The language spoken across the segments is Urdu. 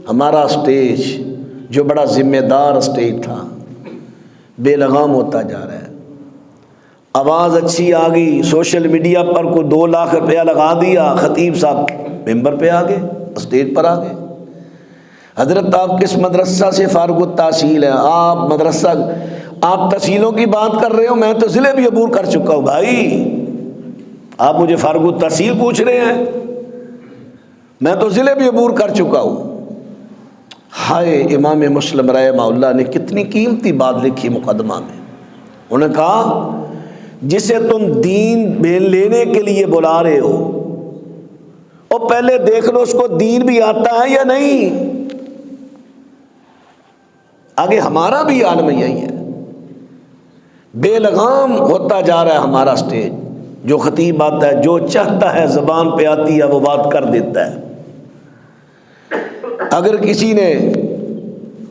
ہمارا اسٹیج جو بڑا ذمہ دار اسٹیج تھا بے لگام ہوتا جا رہا ہے۔ آواز اچھی آ گئی، سوشل میڈیا پر کو 2 لاکھ روپیہ لگا دیا، خطیب صاحب ممبر پہ آ گئے، اسٹیج پر آ گئے۔ حضرت آپ کس مدرسہ سے فارغ التحصیل ہیں؟ آپ تحصیلوں کی بات کر رہے ہو، میں تو ضلع بھی عبور کر چکا ہوں بھائی، آپ مجھے فارغ التحصیل پوچھ رہے ہیں؟ میں تو ضلع بھی عبور کر چکا ہوں۔ ہائے، امام مسلم رحمہ اللہ نے کتنی قیمتی بات لکھی مقدمہ میں۔ انہوں نے کہا جسے تم دین لینے کے لیے بلا رہے ہو، اور پہلے دیکھ لو اس کو دین بھی آتا ہے یا نہیں۔ آگے ہمارا بھی عالم یہی ہے، بے لگام ہوتا جا رہا ہے ہمارا اسٹیج۔ جو خطیب آتا ہے، جو چاہتا ہے زبان پہ آتی ہے وہ بات کر دیتا ہے۔ اگر کسی نے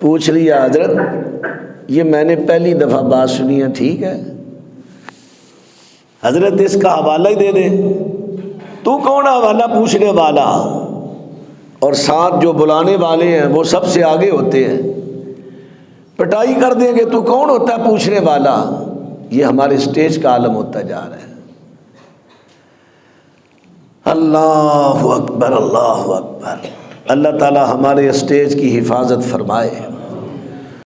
پوچھ لیا حضرت یہ میں نے پہلی دفعہ بات سنی ہے، ٹھیک ہے حضرت اس کا حوالہ ہی دے دے، تو کون حوالہ پوچھنے والا؟ اور ساتھ جو بلانے والے ہیں وہ سب سے آگے ہوتے ہیں، پٹائی کر دیں گے، تو کون ہوتا ہے پوچھنے والا؟ یہ ہمارے اسٹیج کا عالم ہوتا جا رہا ہے۔ اللہ اکبر، اللہ اکبر۔ اللہ تعالی ہمارے اسٹیج کی حفاظت فرمائے۔